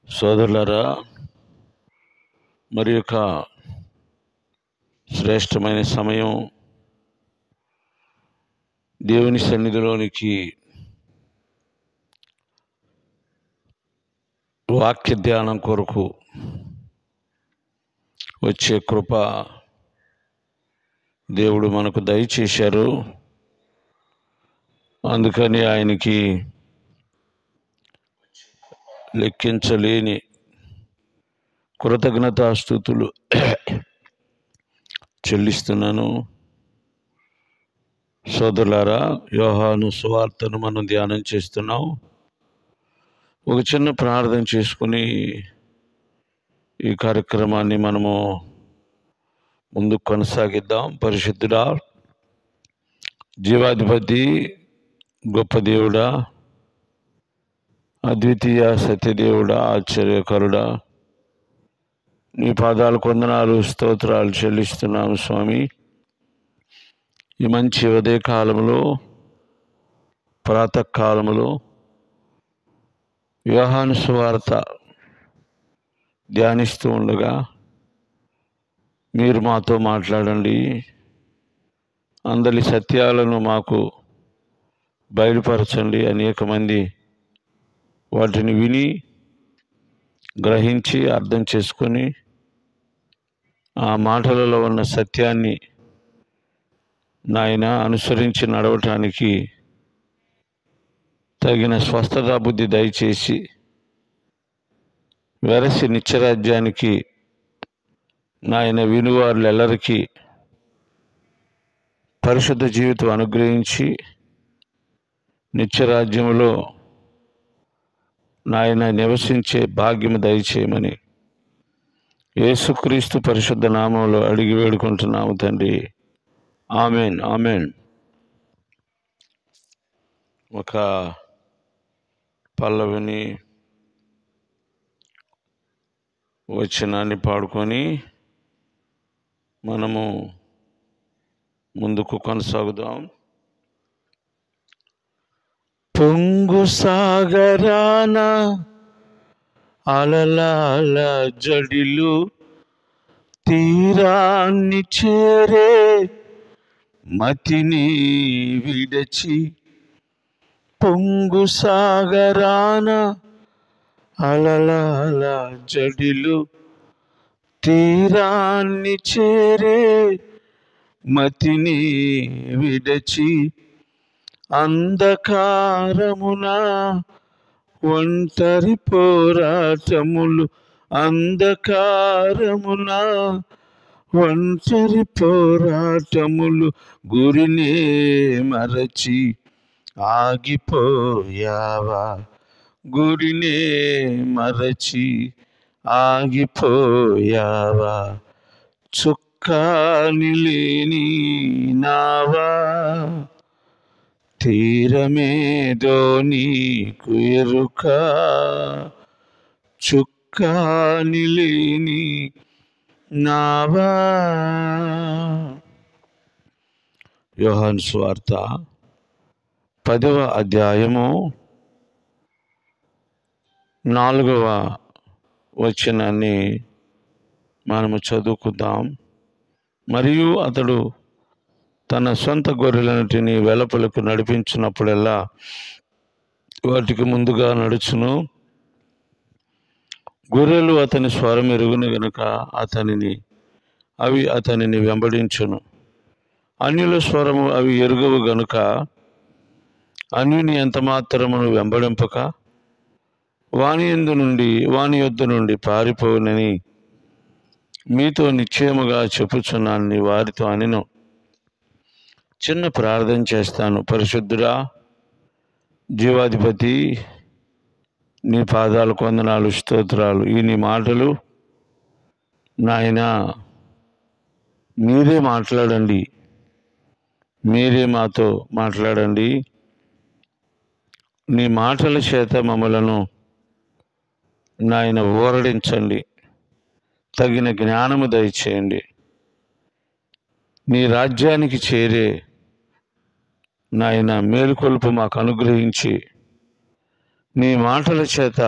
సోదరులారా, మరి యొక్క శ్రేష్టమైన సమయం దేవుని సన్నిధిలోనికి వాక్య ధ్యానం కొరకు వచ్చే కృప దేవుడు మనకు దయచేశారు. అందుకని ఆయనకి లెక్కించలేని కృతజ్ఞతాస్తుతులు చెల్లిస్తున్నాను. సోదరులారా, యోహాను సువార్తను మనం ధ్యానం చేస్తున్నాం. ఒక చిన్న ప్రార్థన చేసుకుని ఈ కార్యక్రమాన్ని మనము ముందుకు కొనసాగిద్దాం. పరిశుద్ధుడా, జీవాధిపతి, గొప్ప దేవుడా, అద్వితీయ సత్యదేవుడా, ఆశ్చర్యకరుడా, నీ పాదాలు వందనాలు స్తోత్రాలు చెల్లిస్తున్నాము స్వామి. ఈ మంచి ఉదయకాలంలో, ప్రాతకాలంలో యోహాను సువార్త ధ్యానిస్తూ ఉండగా మీరు మాతో మాట్లాడండి. అందరి సత్యాలను మాకు బయలుపరచండి. అనేక మంది వాటిని విని గ్రహించి అర్థం చేసుకొని ఆ మాటలలో ఉన్న సత్యాన్ని నాయన అనుసరించి నడవటానికి తగిన స్వస్థత బుద్ధి దయచేసి వెరసి నిత్యరాజ్యానికి నాయన వినువారులెల్లరికీ పరిశుద్ధ జీవితం అనుగ్రహించి నిత్యరాజ్యములో నాయన నివసించే భాగ్యము దయచేయమని యేసుక్రీస్తు పరిశుద్ధ నామంలో అడిగి వేడుకుంటున్నాము తండ్రి. Amen, amen. ఒక పల్లవిని వచనాన్ని పాడుకొని మనము ముందుకు కొనసాగుదాం. పొంగు సాగరాన అలలాల జడిలు తీరాన్ని చేరే మతిని విడచి, పొంగు సాగరాన అలలాల జడిలు తీరాన్ని చేరే మతిని విడచి, అంధకారమున ఒంటరి పోరాటములు, అంధకారమున ఒంటరి పోరాటములు గురినే మరచి ఆగిపోయావా, గురినే మరచి ఆగిపోయావా, చుక్కాని లేని నావా, తీరమేదో నీకు ఎరుక, చుక్కాని లేని నావా. యోహాను సువార్త 10వ అధ్యాయము 4వ వచనాన్ని మనము చదువుకుందాం. మరియు అతడు తన సొంత గొర్రెలన్నిటిని వెలుపలకు నడిపించినప్పుడల్లా వాటికి ముందుగా నడుచును. గొర్రెలు అతని స్వరం ఎరుగును గనుక అవి అతనిని వెంబడించును. అన్యుల స్వరము అవి ఎరుగవు గనుక అన్యుని ఎంత మాత్రమును వెంబడింపక వాని యొద్ద నుండి పారిపోవునని మీతో నిశ్చయముగా చెప్పుచున్నానని వారితో అనెను. చిన్న ప్రార్థన చేస్తాను. పరిశుద్ధుడా, జీవాధిపతి, నీ పాదాలకు వందనాలు స్తోత్రాలు. ఈ నీ మాటలు నాయన మీరే మాట్లాడండి, మీరే మాతో మాట్లాడండి. నీ మాటల చేత మమ్మలను నాయన ఊరడించండి, తగిన జ్ఞానము దయచేయండి. నీ రాజ్యానికి చేరే నాయన మేలుకొలుపు మాకు అనుగ్రహించి నీ మాటల చేత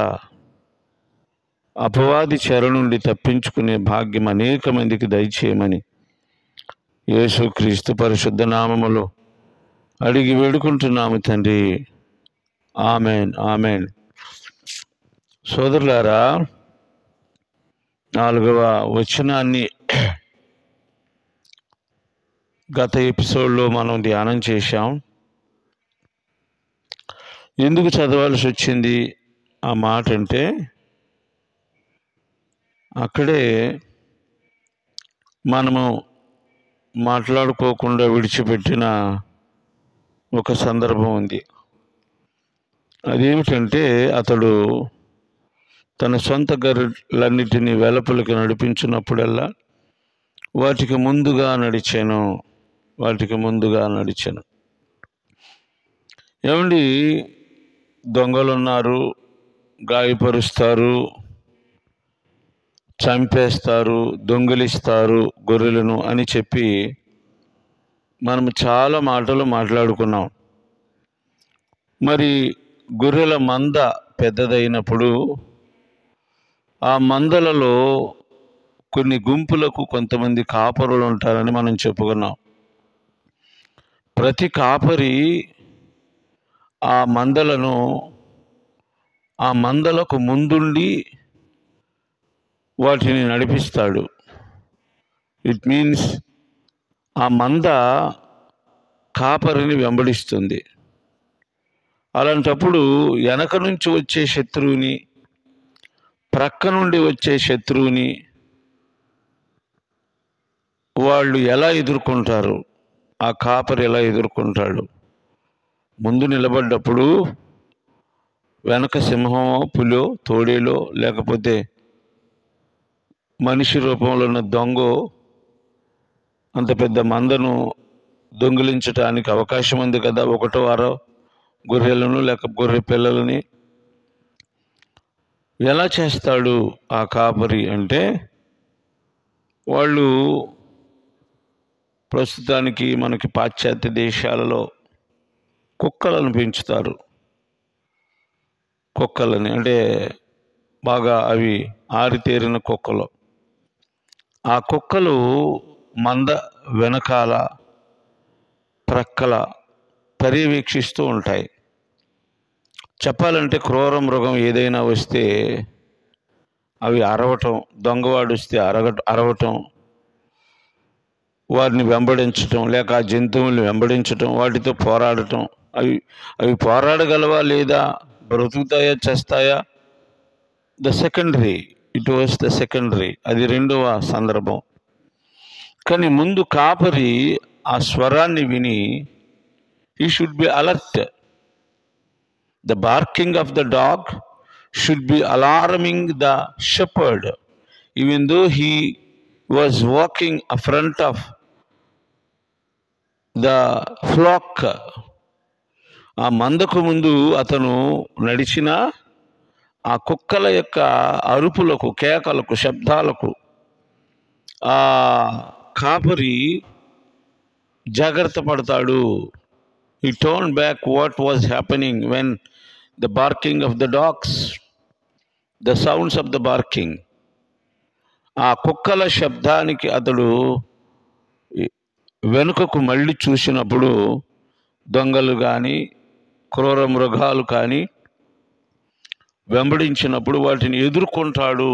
అపవాది చెర నుండి తప్పించుకునే భాగ్యం అనేక మందికి దయచేయమని యేసుక్రీస్తు పరిశుద్ధ నామములో అడిగి వేడుకుంటున్నాము తండ్రి. Amen, amen. సోదరులారా, 4వ వచనాన్ని గత ఎపిసోడ్లో మనం ధ్యానం చేశాం. ఎందుకు చదవాల్సి వచ్చింది ఆ మాట అంటే, అక్కడే మనము మాట్లాడుకోకుండా విడిచిపెట్టిన ఒక సందర్భం ఉంది. అదేమిటంటే, అతడు తన సొంత గొర్రెలన్నిటినీ వెలుపలికి నడిపించినప్పుడల్లా వాటికి ముందుగా నడిచాను. ఏమండి, దొంగలున్నారు, గాయపరుస్తారు, చంపేస్తారు, దొంగిలిస్తారు గొర్రెలను అని చెప్పి మనము చాలా మాటలు మాట్లాడుకున్నాం. మరి గొర్రెల మంద పెద్దదైనప్పుడు ఆ మందలలో కొన్ని గుంపులకు కొంతమంది కాపరులు ఉంటారని మనం చెప్పుకున్నాం. ప్రతి కాపరి ఆ మందలకు ముందుండి వాటిని నడిపిస్తాడు. ఇట్ మీన్స్ ఆ మంద కాపరిని వెంబడిస్తుంది. అలాంటప్పుడు వెనక నుంచి వచ్చే శత్రువుని, ప్రక్క నుండి వచ్చే శత్రువుని వాళ్ళు ఎలా ఎదుర్కొంటారు? ఆ కాపరి ఎలా ఎదుర్కొంటాడు? ముందు నిలబడ్డప్పుడు వెనక సింహమో, పులో, తోడేలో, లేకపోతే మనిషి రూపంలో ఉన్న దొంగో అంత పెద్ద మందను దొంగిలించడానికి అవకాశం ఉంది కదా. 1 వారో గొర్రెలను లేక గొర్రె పిల్లలని ఎలా చేస్తాడు ఆ కాపరి అంటే, వాళ్ళు ప్రస్తుతానికి మనకి పాశ్చాత్య దేశాలలో కుక్కలను పెంచుతారు. కుక్కలని అంటే బాగా అవి ఆరితేరిన కుక్కలు. ఆ కుక్కలు మంద వెనకాల ప్రక్కల పర్యవేక్షిస్తూ ఉంటాయి. చెప్పాలంటే క్రూర మృగం ఏదైనా వస్తే అవి అరవటం, దొంగవాడు వస్తే అరవటం, వారిని వెంబడించటం, లేక ఆ జంతువుల్ని వెంబడించటం, వాటితో పోరాడటం. అవి పోరాడగలవా లేదా, బ్రతుకుతాయా, చేస్తాయా, ఇట్ వాస్ ద సెకండరీ. అది 2వ సందర్భం. కానీ ముందు కాపరి ఆ స్వరాన్ని విని he should be alert. The barking of the dog should be alarming the shepherd, even though he was walking in front of the flock. ఆ మందకు ముందు అతను నడిచిన ఆ కుక్కల యొక్క అరుపులకు, కేకలకు, శబ్దాలకు ఆ కాపరి జాగ్రత్త పడతాడు. He turned back what was happening when the barking of the dogs, the sounds of the barking. ఆ కుక్కల శబ్దానికి అతడు వెనుకకు మళ్ళీ చూసినప్పుడు దొంగలు కానీ క్రూర మృగాలు కానీ వెంబడించినప్పుడు వాటిని ఎదుర్కొంటాడు.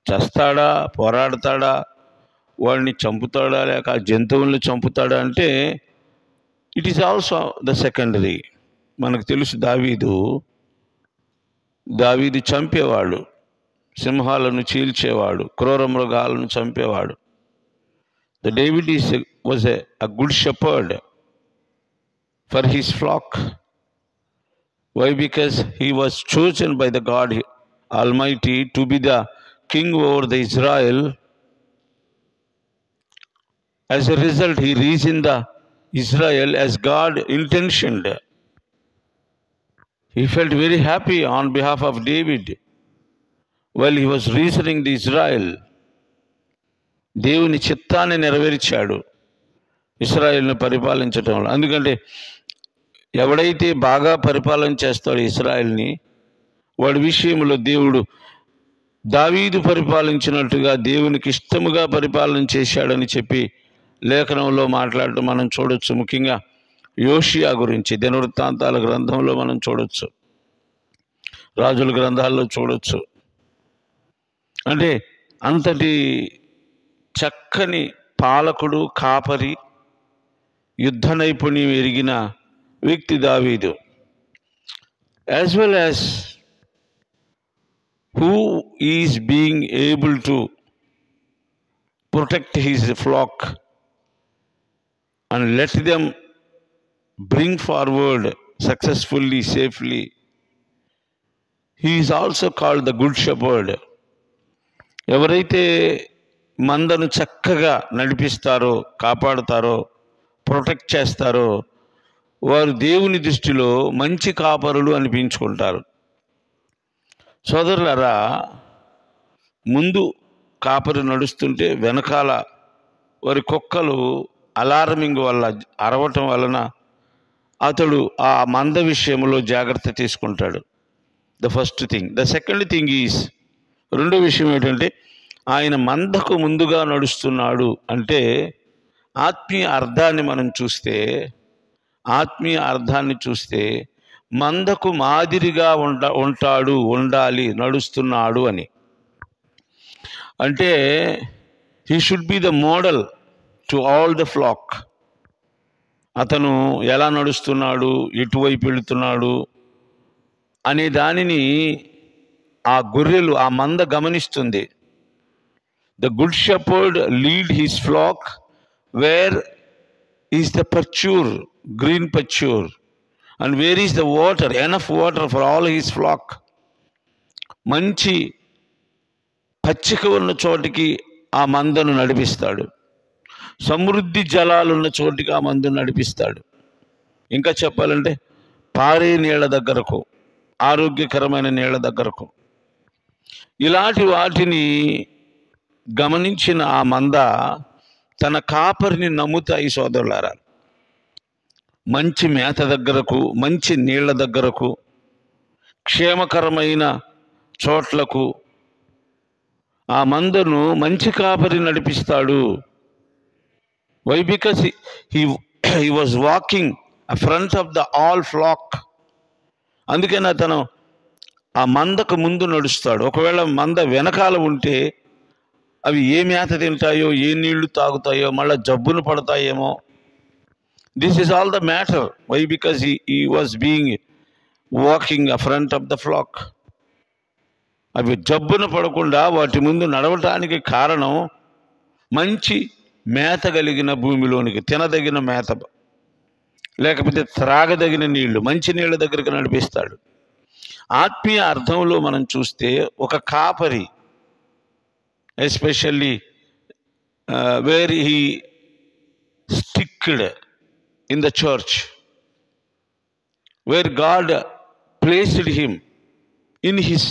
చేస్తాడా, పోరాడతాడా, వాడిని చంపుతాడా, లేక ఆ జంతువుల్ని చంపుతాడా అంటే it is also the secondary. మనకు తెలుసు, దావీదు చంపేవాడు, సింహాలను చీల్చేవాడు, క్రూర మృగాలను చంపేవాడు. The David was a good shepherd for his flock. Why? Because he was chosen by the God Almighty to be the king over the Israel. As a result, he reasoned the Israel as God intentioned. He felt very happy on behalf of David while he was reasoning the Israel. దేవుని చిత్తాన్ని నెరవేర్చాడు ఇశ్రాయేలును పరిపాలించటంలో. ఎందుకంటే ఎవడైతే బాగా పరిపాలన చేస్తాడో ఇశ్రాయేలుని, వాడి విషయంలో దేవుడు దావీదు పరిపాలించినట్టుగా దేవునికి ఇష్టముగా పరిపాలన చేశాడని చెప్పి లేఖనంలో మాట్లాడటం మనం చూడొచ్చు. ముఖ్యంగా యోషియా గురించి దినవృత్తాంతాల గ్రంథంలో మనం చూడొచ్చు, రాజుల గ్రంథాల్లో చూడొచ్చు. అంటే అంతటి చక్కని పాలకుడు, కాపరి, యుద్ధ నైపుణ్యం ఎరిగిన వ్యక్తి దావీదు. As well as who is being able to protect his flock and let them bring forward successfully, safely. He is also called the good shepherd. ఎవరైతే మందను చక్కగా నడిపిస్తారో, కాపాడుతారో, ప్రొటెక్ట్ చేస్తారో వారు దేవుని దృష్టిలో మంచి కాపరులు అనిపించుకుంటారు. సోదరులారా, ముందు కాపరి నడుస్తుంటే వెనకాల వారి కుక్కలు అలారమింగ్ వల్ల అరవటం వలన అతడు ఆ మంద విషయంలో జాగ్రత్త తీసుకుంటాడు. The first thing. The second thing is, రెండో విషయం ఏంటంటే ఆయన మందకు ముందుగా నడుస్తున్నాడు అంటే ఆత్మీయ అర్థాన్ని మనం చూస్తే, ఆత్మీయ అర్థాన్ని చూస్తే మందకు మాదిరిగా ఉంటాడు, ఉండాలి, నడుస్తున్నాడు అని. అంటే he should be the model to all the flax. అతను ఎలా నడుస్తున్నాడు, ఎటువైపు వెళుతున్నాడు అనే దానిని ఆ గొర్రెలు, ఆ మంద గమనిస్తుంది. The good shepherd lead his flock where is the pasture, green pasture, and where is the water, enough water for all his flock. మంచి పచ్చిక ఉన్న చోటికి ఆ మందను నడిపిస్తాడు, సమృద్ధి జలాలున్న చోటికి ఆ మందను నడిపిస్తాడు. ఇంకా చెప్పాలంటే పారే నీళ్ల దగ్గరకు, ఆరోగ్యకరమైన నీళ్ల దగ్గరకు. ఇలాంటి వాటిని గమనించిన ఆ మంద తన కాపరిని నమ్ముతాయి. సోదరులారా, మంచి మేత దగ్గరకు, మంచి నీళ్ల దగ్గరకు, క్షేమకరమైన చోట్లకు ఆ మందను మంచి కాపరి నడిపిస్తాడు. Why? Because he was walking front of the all flock. అందుకని అతను ఆ మందకు ముందు నడుస్తాడు. ఒకవేళ మంద వెనకాల ఉంటే అవి ఏ మేత తింటాయో, ఏ నీళ్లు తాగుతాయో, మళ్ళీ జబ్బును పడతాయేమో. This is all the matter. Why? Because he was being walking in front of the flock. అవి జబ్బున పడకుండా వాటి ముందు నడవటానికి కారణం మంచి మేత కలిగిన భూమిలోనికి, తినదగిన మేత, లేకపోతే త్రాగదగిన నీళ్లు, మంచి నీళ్ల దగ్గరికి నడిపిస్తాడు. ఆత్మీయ అర్థంలో మనం చూస్తే ఒక కాపరి, especially where he sticked in the church, where God placed him in his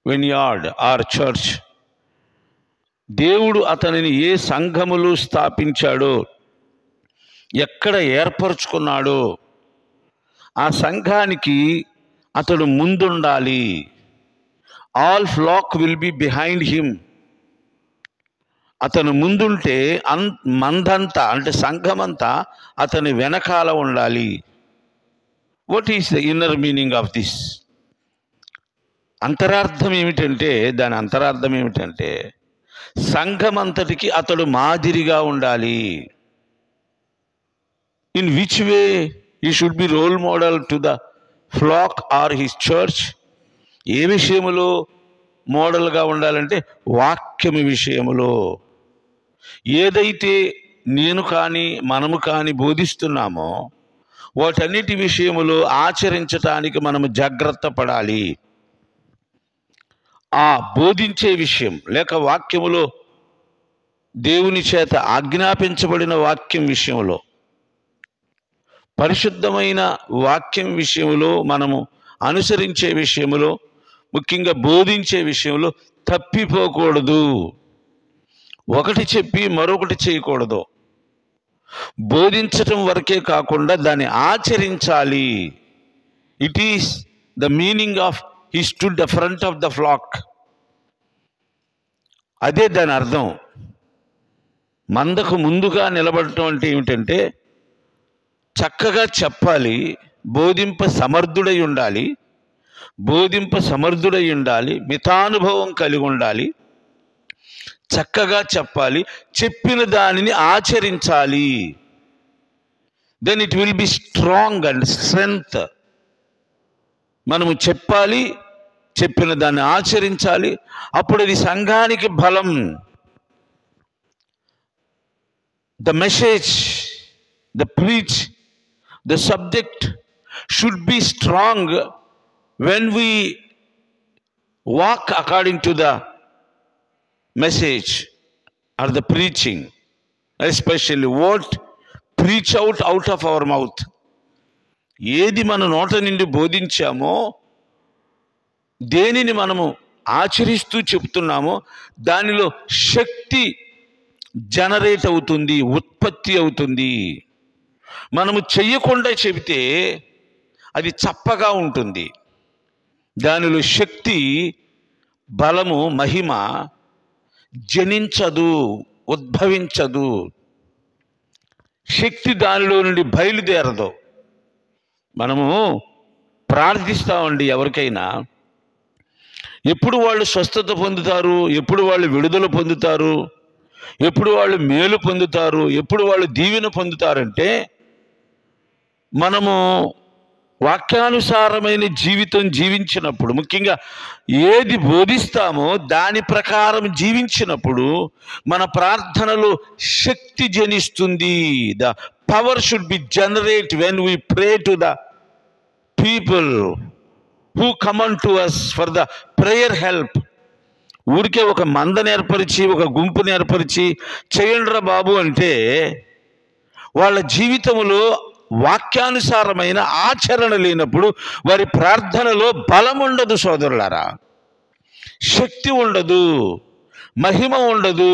vineyard or church. దేవుడు అతనిని ఏ సంఘములు స్థాపించాడో, ఎక్కడ ఏర్పరచుకున్నాడో ఆ సంఘానికి అతడు ముందుండాలి. All flock will be behind him. అతను ముందుంటే మందంతా, అంటే సంఘమంతా అతని వెనకాల ఉండాలి. What is the inner meaning of this? అంతరార్థం ఏమిటంటే, దాని అంతరార్థం ఏమిటంటే సంఘమంతటికి అతడు మాదిరిగా ఉండాలి. In which way he should be role model to the flock or his church? ఏ విషయములో మోడల్గా ఉండాలంటే వాక్యము విషయములో. ఏదైతే నేను కానీ మనము కానీ బోధిస్తున్నామో వాటన్నిటి విషయములో ఆచరించటానికి మనము జాగ్రత్త పడాలి. ఆ బోధించే విషయం లేక వాక్యములో దేవుని చేత ఆజ్ఞాపించబడిన వాక్యం విషయంలో, పరిశుద్ధమైన వాక్యం విషయంలో, మనము అనుసరించే విషయంలో, ముఖ్యంగా బోధించే విషయంలో తప్పిపోకూడదు. ఒకటి చెప్పి మరొకటి చేయకూడదు. బోధించటం వరకే కాకుండా దాన్ని ఆచరించాలి. It is the meaning of he stood the front of the flax. అదే దాని అర్థం. మందకు ముందుగా నిలబడటం అంటే ఏమిటంటే చక్కగా చెప్పాలి, బోధింప సమర్థుడై ఉండాలి, మితానుభవం కలిగి ఉండాలి, చక్కగా చెప్పాలి, చెప్పిన దానిని ఆచరించాలి. Then it will be strong and strength. మనము చెప్పాలి, చెప్పిన దాన్ని ఆచరించాలి, అప్పుడు అది సంఘానికి బలం. The message, the preach, the subject should be strong when we walk according to the message or the preaching, especially what preach out of our mouth. ఏది మన నోట నుండి బోధించామో, దేనిని మనము ఆచరిస్తూ చెప్తున్నామో దానిలో శక్తి జనరేట్ అవుతుంది, ఉత్పత్తి అవుతుంది. మనము చెయ్యకుండా చెబితే అది చప్పగా ఉంటుంది. దానిలో శక్తి, బలము, మహిమ జనించదు, ఉద్భవించదు. శక్తి దానిలో నుండి బయలుదేరదు. మనము ప్రార్థిస్తామండి ఎవరికైనా, ఎప్పుడు వాళ్ళు స్వస్థత పొందుతారు, ఎప్పుడు వాళ్ళు విడుదల పొందుతారు, ఎప్పుడు వాళ్ళు మేలు పొందుతారు, ఎప్పుడు వాళ్ళు దీవెన పొందుతారంటే మనము వాక్యానుసారమైన జీవితం జీవించినప్పుడు, ముఖ్యంగా ఏది బోధిస్తామో దాని ప్రకారం జీవించినప్పుడు మన ప్రార్థనలో శక్తి జనిస్తుంది. The power should be generate when we pray to the people who come unto us for the prayer help. ఊరికే ఒక మందను ఏర్పరిచి, ఒక గుంపుని ఏర్పరిచి చేయండిరా బాబు అంటే వాళ్ళ జీవితంలో వాక్యానుసారమైన ఆచరణ లేనప్పుడు వారి ప్రార్థనలో బలం ఉండదు సోదరులారా, శక్తి ఉండదు, మహిమ ఉండదు.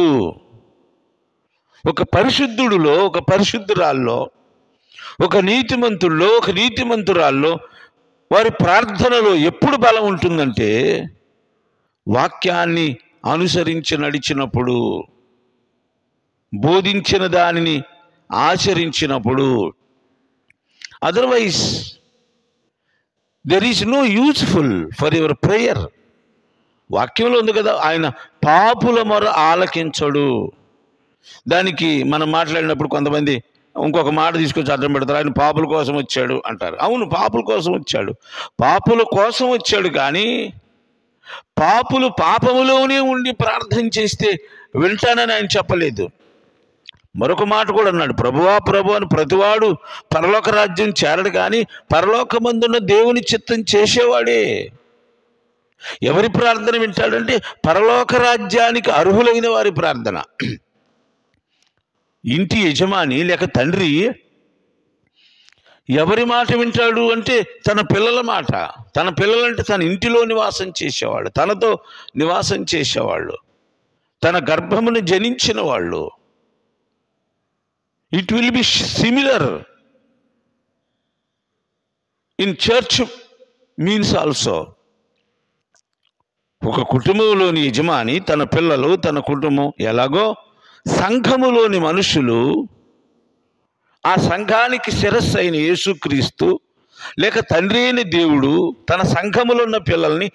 ఒక పరిశుద్ధుడిలో, ఒక పరిశుద్ధురాల్లో, ఒక నీతిమంతుల్లో, ఒక నీతిమంతురాల్లో వారి ప్రార్థనలో ఎప్పుడు బలం ఉంటుందంటే వాక్యాన్ని అనుసరించి నడిచినప్పుడు, బోధించిన దానిని ఆచరించినప్పుడు. Otherwise there is no useful for your prayer. వాక్యంలో ఉంది కదా, ఆయన పాపుల మొర ఆలకించడు. దానికి మనం మాట్లాడినప్పుడు కొంతమంది ఇంకొక మాట తీసుకొచ్చి అర్థం పెడతారు, ఆయన పాపుల కోసం వచ్చాడు అంటారు. అవును, పాపుల కోసం వచ్చాడు, పాపుల కోసం వచ్చాడు. కానీ పాపులు పాపములోనే ఉండి ప్రార్థన చేస్తే వింటానని ఆయన చెప్పలేదు. మరొక మాట కూడా అన్నాడు, ప్రభువా ప్రభు అని ప్రతివాడు పరలోక రాజ్యం చేరడు, కానీ పరలోకమందున్న దేవుని చిత్తం చేసేవాడే. ఎవరి ప్రార్థన వింటాడంటే పరలోక రాజ్యానికి అర్హులైన వారి ప్రార్థన. ఇంటి యజమాని లేక తండ్రి ఎవరి మాట వింటాడు అంటే తన పిల్లల మాట. తన పిల్లలంటే తన ఇంటిలో నివాసం చేసేవాళ్ళు, తనతో నివాసం చేసేవాళ్ళు, తన గర్భమును జనించిన వాళ్ళు. It will B similar in church means also. ఒక కుటుంబంలోని యజమాని, తన పిల్లలు, తన కుటుంబం, ఎలాగో సంఘములోని మనుషులు, ఆ సంఘానికి శిరస్సు అయిన యేసుక్రీస్తు లేక తండ్రి అయిన దేవుడు తన సంఘములో ఉన్న పిల్లల్ని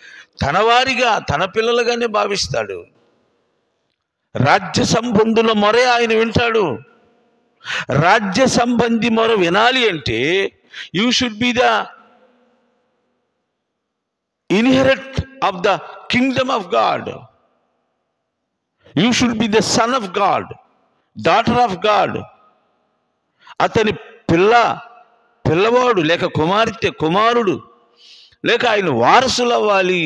తన వారిగా, తన పిల్లలుగానే భావిస్తాడు. రాజ్య సంబంధుల మొరే ఆయన వింటాడు. రాజ్య సంబంధి మొర వినాలి అంటే you should be the inherit of the Kingdom of God. You should be the son of God, daughter of God. అతని పిల్లవాడు లేక కుమార్తె, కుమారుడు లేక ఆయన వారసులు అవ్వాలి,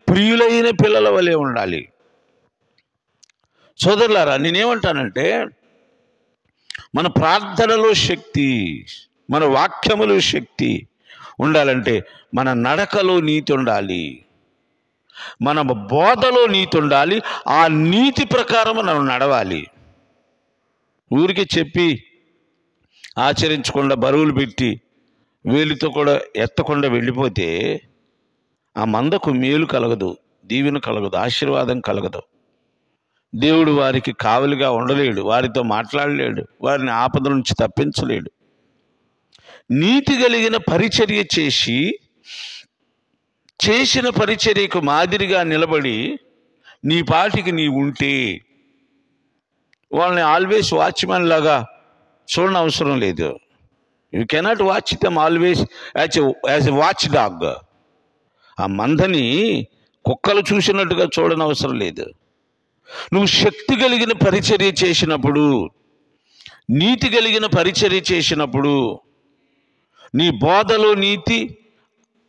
ప్రియులైన పిల్లల వలె ఉండాలి. సోదరులారా, నేనేమంటానంటే మన ప్రార్థనలో శక్తి, మన వాక్యములో శక్తి ఉండాలంటే మన నడకలో నీతి ఉండాలి, మన బోధలో నీతి ఉండాలి. ఆ నీతి ప్రకారం మనం నడవాలి. ఊరికి చెప్పి ఆచరించకుండా, బరువులు పెట్టి వేలితో కూడా ఎత్తకుండా వెళ్ళిపోతే ఆ మందకు మేలు కలగదు, దీవెన కలగదు, ఆశీర్వాదం కలగదు. దేవుడు వారికి కావలిగా ఉండలేడు, వారితో మాట్లాడలేడు, వారిని ఆపద నుంచి తప్పించలేడు. నీతి కలిగిన పరిచర్య చేసిన పరిచర్యకు మాదిరిగా నిలబడి నీ పాటికి నీ ఉంటే వాళ్ళని ఆల్వేస్ వాచ్మెన్ లాగా చూడని అవసరం లేదు. You cannot watch them always as a watch dog. ఆ మందని కుక్కలు చూసినట్టుగా చూడని అవసరం లేదు. నువ్వు శక్తి కలిగిన పరిచర్య చేసినప్పుడు, నీతి కలిగిన పరిచర్య చేసినప్పుడు, నీ బోధలో నీతి,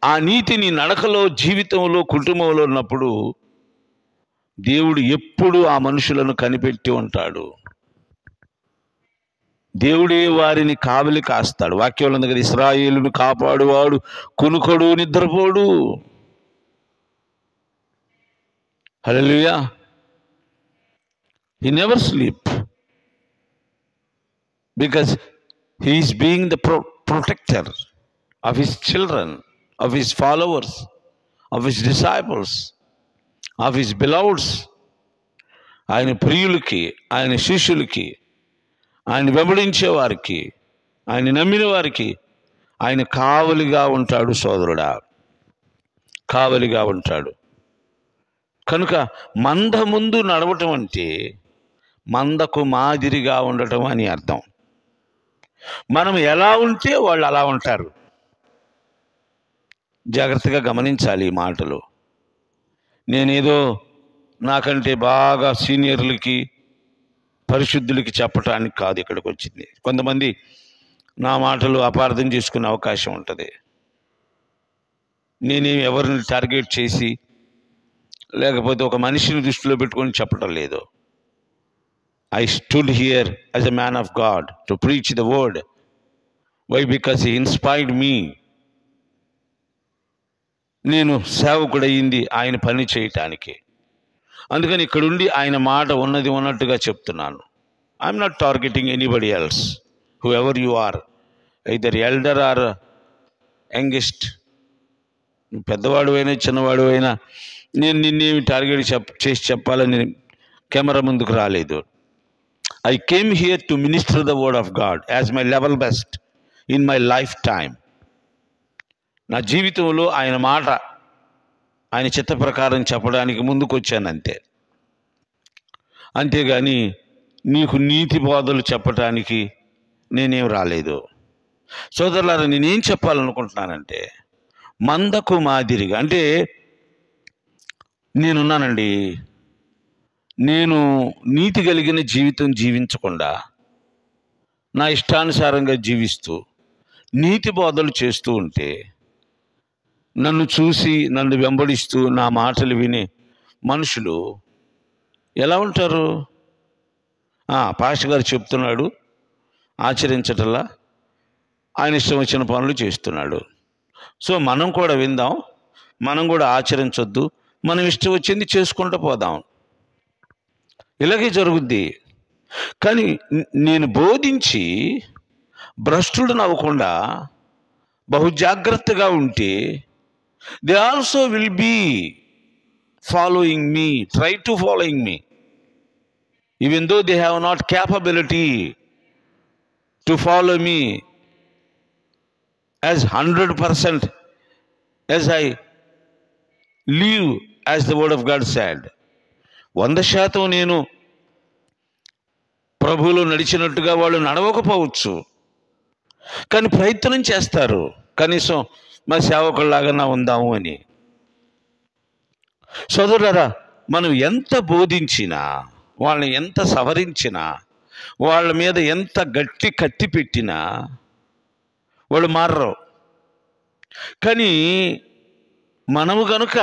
ఆ నీతి నీ నడకలో, జీవితంలో, కుటుంబంలో ఉన్నప్పుడు దేవుడు ఎప్పుడు ఆ మనుషులను కనిపెట్టి ఉంటాడు. దేవుడే వారిని కావలి కాస్తాడు. వాక్యంలో ఉంది కదా, ఇశ్రాయేలును కాపాడువాడు కునుకడు నిద్రపోడు. హల్లెలూయా. He never sleep because he is being the protector of his children, of his followers, of his disciples, of his beloveds. ఆయన ప్రియులకి, ఆయన శిష్యులకి, ఆయన వెంబడించే వారికి, ఆయన నమ్మిన వారికి ఆయన కావలిగా ఉంటాడు. సోదరుడా, కావలిగా ఉంటాడు. కనుక మంద ముందు నడవటం అంటే మందకు మాదిరిగా ఉండటం అని అర్థం. మనం ఎలా ఉంటే వాళ్ళు అలా ఉంటారు. జాగ్రత్తగా గమనించాలి ఈ మాటలు. నేనేదో నాకంటే బాగా సీనియర్లకి, పరిశుద్ధులకి చెప్పటానికి కాదు ఇక్కడికి వచ్చింది. కొంతమంది నా మాటలు అపార్థం చేసుకునే అవకాశం ఉంటుంది. నేనేమి ఎవరిని టార్గెట్ చేసి లేకపోతే ఒక మనిషిని దృష్టిలో పెట్టుకొని చెప్పటం లేదు. I stood here as a man of God to preach the word. Why? Because he inspired me. నేను సేవకుడయింది ఆయన పని చేయటానికి. అందుకని ఇక్కడుండి ఆయన మాట ఉన్నది ఉన్నట్టుగా చెప్తున్నాను. I'm not targeting anybody else, whoever you are, either elder or youngest. పెద్దవాడు అయినా చిన్నవాడు అయినా నేను నిన్నేమి టార్గెట్ చేసి చెప్పాలని కెమెరా ముందుకు రాలేదు. I came here to minister the word of God as my level best in my lifetime. నా జీవితంలో ఆయన మాట, ఆయన చిత్త ప్రకారం చెప్పడానికి ముందుకు వచ్చాను అంతే. అంతేగాని నీకు నీతి బోధలు చెప్పటానికి నేనేం రాలేదు. సోదరులారా, నేనేం చెప్పాలనుకుంటున్నానంటే, మందకు మాదిరిగా అంటే నేనున్నానండి. నేను నీతి కలిగిన జీవితం జీవించకుండా నా ఇష్టానుసారంగా జీవిస్తూ నీతి బోధలు చేస్తూ ఉంటే, నన్ను చూసి నన్ను వెంబడిస్తూ నా మాటలు వినే మనుషులు ఎలా ఉంటారు? పాస్టర్ గారు చెప్తున్నాడు, ఆచరించటల్లా ఆయన ఇష్టం వచ్చిన పనులు చేస్తున్నాడు, సో మనం కూడా విందాం, మనం కూడా ఆచరించొద్దు, మనం ఇష్టం వచ్చింది చేసుకుంటూ పోదాం, ఇలాగే జరుగుద్ది. కానీ నేను బోధించి భ్రష్టుడు నవ్వకుండా బహు జాగ్రత్తగా ఉంటే, they also will be following me, try to following me, even though they have not capability to follow me as 100% as I live as the word of God said. 100% నేను ప్రభువులో నడిచినట్టుగా వాళ్ళు నడవకపోవచ్చు, కానీ ప్రయత్నం చేస్తారు, కనీసం మా సేవకుల్లాగా ఉందాము అని. సోదరులారా, మనం ఎంత బోధించినా, వాళ్ళని ఎంత సవరించినా, వాళ్ళ మీద ఎంత గట్టి కత్తి పెట్టినా వాళ్ళు మారరు. కానీ మనము గనుక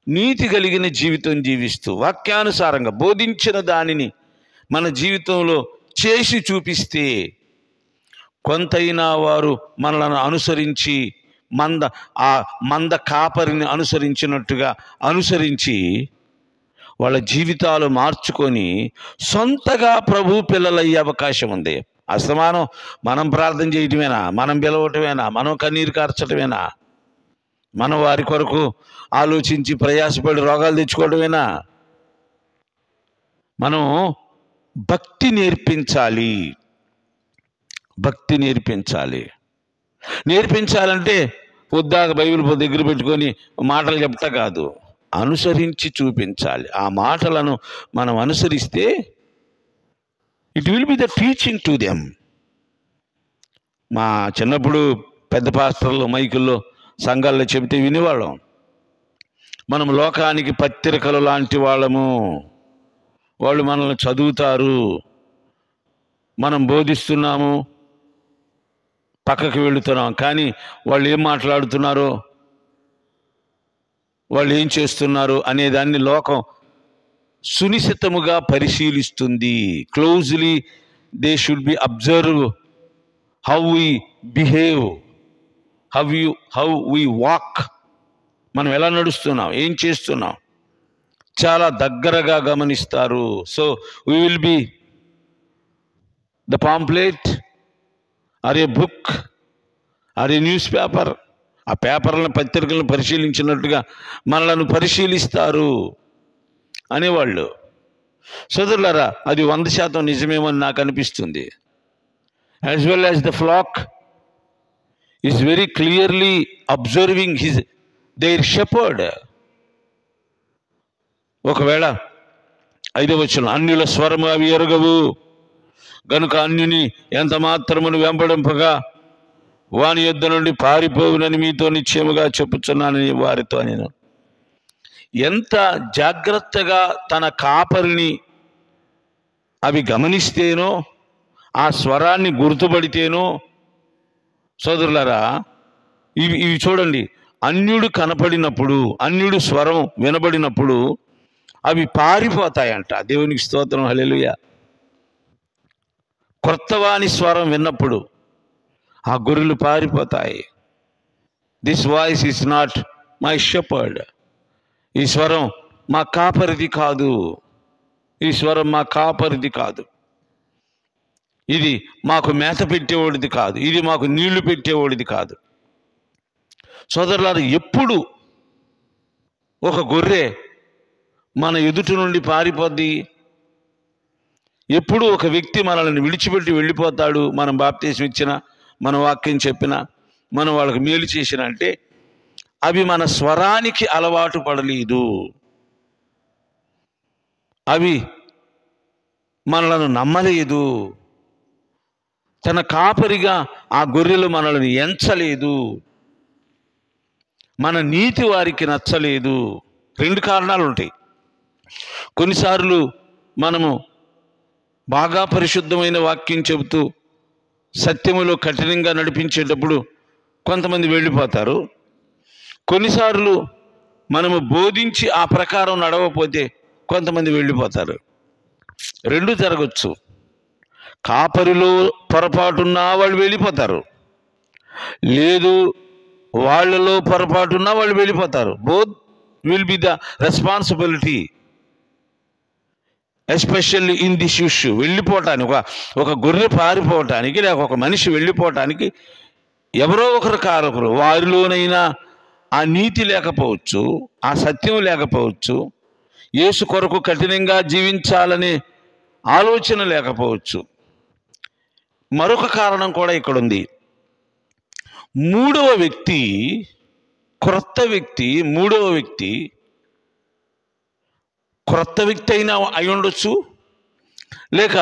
నీతి కలిగిన జీవితం జీవిస్తూ వాక్యానుసారంగా బోధించిన దానిని మన జీవితంలో చేసి చూపిస్తే, కొంతైనా వారు మనలను అనుసరించి మంద కాపరిని అనుసరించినట్టుగా అనుసరించి వాళ్ళ జీవితాలు మార్చుకొని సొంతగా ప్రభు పిల్లలయ్యే అవకాశం ఉంది. అస్తమానం మనం ప్రార్థన చేయటమేనా, మనం పిలవటమేనా, మనం కన్నీరు కార్చటమేనా, మనం వారి కొరకు ఆలోచించి ప్రయాసపడి రోగాలు తెచ్చుకోవడమేనా? మనం భక్తి నేర్పించాలి. భక్తి నేర్పించాలంటే పొద్దాక బైబిల్ దగ్గర పెట్టుకొని మాటలు చెప్తా కాదు, అనుసరించి చూపించాలి. ఆ మాటలను మనం అనుసరిస్తే it will be the teaching to them. మా చిన్నప్పుడు పెద్ద పాస్టర్లు మైకుల్లో సంఘాల్లో చెబితే వినేవాళ్ళం. మనం లోకానికి పత్రికలు లాంటి వాళ్ళము, వాళ్ళు మనల్ని చదువుతారు, మనం బోధిస్తున్నాము, పక్కకి వెళుతున్నాం, కానీ వాళ్ళు ఏం మాట్లాడుతున్నారో, వాళ్ళు ఏం చేస్తున్నారు అనేదాన్ని లోకం సునిశితముగా పరిశీలిస్తుంది. Closely they should be observe how we behave, how we walk, మనం ఎలా నడుస్తున్నాం, ఏం చేస్తున్నాం, చాలా దగ్గరగా గమనిస్తారు. So we will be the pamphlet or a book or a newspaper. ఆ పేపర్లను పత్రికలను పరిశీలించినట్టుగా మనలను పరిశీలిస్తారు అనేవాళ్ళు. సోదరులారా, అది 100% నిజమేమని నాకు అనిపిస్తుంది. As well as the flock is very clearly observing their shepherd. ఒకవేళ 5వ వచనం, అన్యుల స్వరము అవి ఎరుగవు గనుక అన్యుని ఎంత మాత్రమును వెంబడింపగా వాని యొద్ద నుండి పారిపోవునని మీతో నిశ్చయముగా చెప్పుచున్నానని వారితో నేను. ఎంత జాగ్రత్తగా తన కాపరిని అవి గమనిస్తేనో, ఆ స్వరాన్ని గుర్తుపడితేనో, సోదరులారా, ఇవి చూడండి, అన్యుడు కనపడినప్పుడు, అన్యుడు స్వరం వినబడినప్పుడు అవి పారిపోతాయంట. దేవునికి స్తోత్రం, హల్లెలూయా. క్రొత్తవాని స్వరం విన్నప్పుడు ఆ గొర్రెలు పారిపోతాయి. This voice is not my shepherd. ఈ స్వరం మా కాపరిది కాదు, ఈ స్వరం మా కాపరిది కాదు, ఇది మాకు మేత పెట్టేవాడిది కాదు, ఇది మాకు నీళ్లు పెట్టేవాడిది కాదు. సోదరులారు, ఎప్పుడు ఒక గొర్రె మన ఎదుటి నుండి పారిపోద్ది? ఎప్పుడు ఒక వ్యక్తి మనల్ని విడిచిపెట్టి వెళ్ళిపోతాడు? మనం బాప్తీసం ఇచ్చినా, మన వాక్యం చెప్పినా, మనం వాళ్ళకి మేలు చేసినా అంటే అవి మన స్వరానికి అలవాటు పడలేదు, అవి మనలను నమ్మలేదు, తన కాపరిగా ఆ గొర్రెలు మనల్ని ఎంచలేదు, మన నీతి వారికి నచ్చలేదు. 2 కారణాలు ఉంటాయి. కొన్నిసార్లు మనము బాగా పరిశుద్ధమైన వాక్యం చెబుతూ సత్యములో కఠినంగా నడిపించేటప్పుడు కొంతమంది వెళ్ళిపోతారు. కొన్నిసార్లు మనము బోధించి ఆ ప్రకారం నడవకపోతే కొంతమంది వెళ్ళిపోతారు. 2 జరగచ్చు. కాపరిలో పొరపాటున్నా వాళ్ళు వెళ్ళిపోతారు, లేదు వాళ్ళలో పొరపాటున్నా వాళ్ళు వెళ్ళిపోతారు. Both will be the responsibility, especially in this issue. వెళ్ళిపోవటానికి, ఒక గొర్రె పారిపోవటానికి, లేక ఒక మనిషి వెళ్ళిపోవటానికి ఎవరో ఒకరు కారకులు. వారిలోనైనా ఆ నీతి లేకపోవచ్చు, ఆ సత్యం లేకపోవచ్చు, యేసు కొరకు కఠినంగా జీవించాలనే ఆలోచన లేకపోవచ్చు. మరొక కారణం కూడా ఇక్కడ ఉంది. 3వ వ్యక్తి, క్రొత్త వ్యక్తి, 3వ వ్యక్తి క్రొత్త వ్యక్తి అయినా అయి ఉండొచ్చు, లేక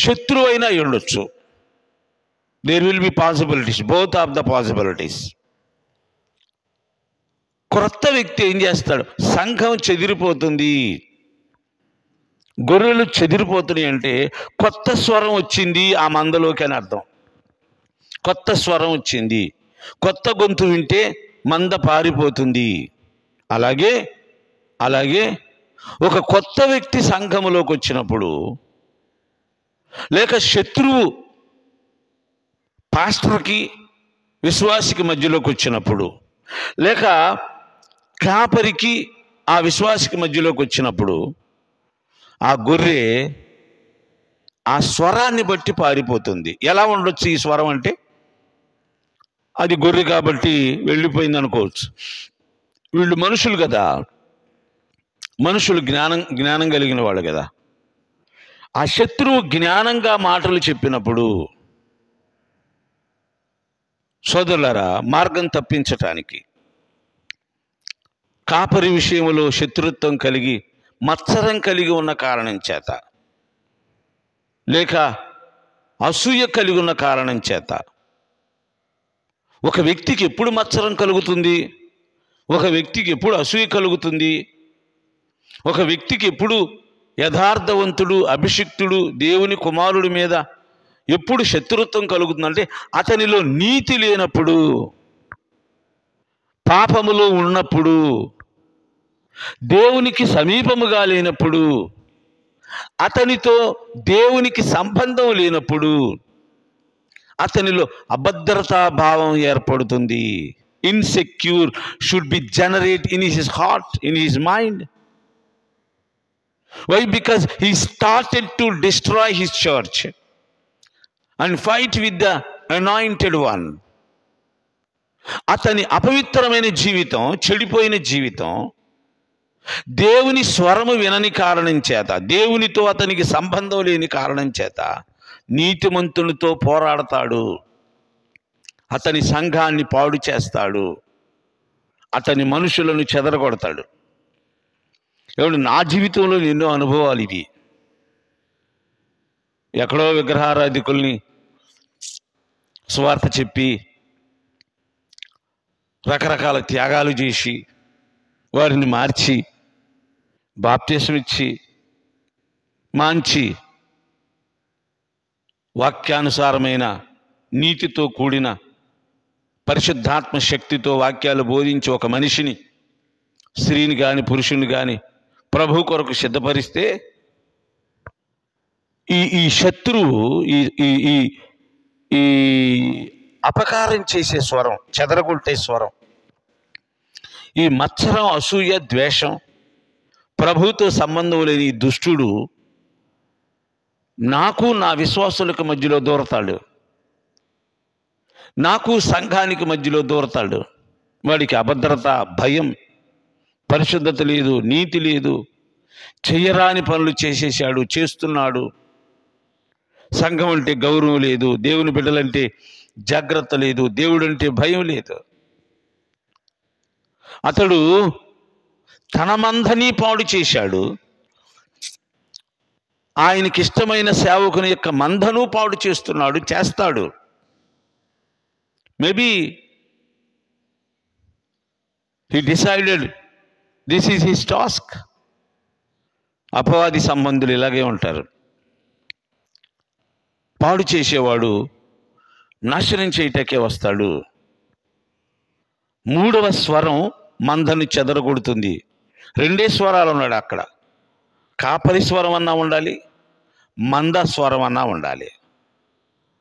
శత్రువు అయినా అయి ఉండొచ్చు. There will be possibilities, both of the possibilities. క్రొత్త వ్యక్తి ఏం చేస్తాడు? సంఘం చెదిరిపోతుంది, గొర్రెలు చెదిరిపోతున్నాయి అంటే కొత్త స్వరం వచ్చింది ఆ మందలోకి అని అర్థం. కొత్త స్వరం వచ్చింది, కొత్త గొంతు వింటే మంద పారిపోతుంది. అలాగే ఒక కొత్త వ్యక్తి సంఘములోకి వచ్చినప్పుడు, లేక శత్రువు పాస్టర్కి విశ్వాసికి మధ్యలోకి వచ్చినప్పుడు, లేక కాపరికి ఆ విశ్వాసికి మధ్యలోకి వచ్చినప్పుడు, ఆ గొర్రె ఆ స్వరాన్ని బట్టి పారిపోతుంది. ఎలా ఉండొచ్చు ఈ స్వరం అంటే? అది గొర్రె కాబట్టి వెళ్ళిపోయింది అనుకోవచ్చు. వీళ్ళు మనుషులు కదా, మనుషులు జ్ఞానం కలిగిన వాళ్ళు కదా. ఆ శత్రువు జ్ఞానంగా మాటలు చెప్పినప్పుడు సోదరులారా, మార్గం తప్పించటానికి కాపరి విషయంలో శత్రుత్వం కలిగి మత్సరం కలిగి ఉన్న కారణం చేత, లేక అసూయ కలిగి ఉన్న కారణం చేత, ఒక వ్యక్తికి ఎప్పుడు మత్సరం కలుగుతుంది, ఒక వ్యక్తికి ఎప్పుడు అసూయ కలుగుతుంది, ఒక వ్యక్తికి ఎప్పుడు యథార్థవంతుడు అభిషిక్తుడు దేవుని కుమారుడి మీద ఎప్పుడు శత్రుత్వం కలుగుతుందంటే అతనిలో నీతి లేనప్పుడు, పాపములో ఉన్నప్పుడు, దేవునికి సమీపముగా లేనప్పుడు, అతనితో దేవునికి సంబంధం లేనప్పుడు అతనిలో అభద్రతా భావం ఏర్పడుతుంది. Insecure should be generate in his heart, in his mind. Why? Because he started to destroy his church and fight with the anointed one. అతని అపవిత్రమైన జీవితం, చెడిపోయిన జీవితం, దేవుని స్వరము వినని కారణం చేత, దేవునితో అతనికి సంబంధం లేని కారణం చేత నీతిమంతునితో పోరాడతాడు, అతని సంఘాన్ని పాడు చేస్తాడు, అతని మనుషులను చెదరగొడతాడు. ఏమంటే నా జీవితంలో ఎన్నో అనుభవాలు ఇవి. ఎక్కడో విగ్రహారాధికుల్ని సువార్త చెప్పి రకరకాల త్యాగాలు చేసి వారిని మార్చి బాప్తిసం ఇచ్చి మంచి వాక్యానుసారమైన నీతితో కూడిన పరిశుద్ధాత్మ శక్తితో వాక్యాలు బోధించి ఒక మనిషిని, స్త్రీని కానీ పురుషుని కానీ ప్రభు కొరకు సిద్ధపరిస్తే ఈ శత్రువు ఈ అపకారం చేసే స్వరం, చెదరగొట్టే స్వరం, ఈ మత్సరం, అసూయ, ద్వేషం, ప్రభుతో సంబంధం లేని దుష్టుడు నాకు నా విశ్వాసులకు మధ్యలో దూరతాడు, నాకు సంఘానికి మధ్యలో దూరతాడు. వాడికి అభద్రత, భయం, పరిశుద్ధత లేదు, నీతి లేదు, చెయ్యరాని పనులు చేసేసాడు, చేస్తున్నాడు. సంఘం అంటే గౌరవం లేదు, దేవుని బిడ్డలంటే జాగ్రత్త లేదు, దేవుడంటే భయం లేదు. అతడు తన మందని పాడు చేశాడు, ఆయనకి ఇష్టమైన సేవకుని యొక్క మందను పాడు చేస్తున్నాడు, చేస్తాడు. Maybe he decided this is his task. అపవాది సంబంధులు ఇలాగే ఉంటారు. పాడు చేసేవాడు నాశనం చేయటాకే వస్తాడు. మూడవ స్వరం మందను చెదరగొడుతుంది. రెండే స్వరాలు ఉన్నాడు అక్కడ. కాపరి స్వరం అన్నా ఉండాలి, మంద స్వరం అన్నా ఉండాలి.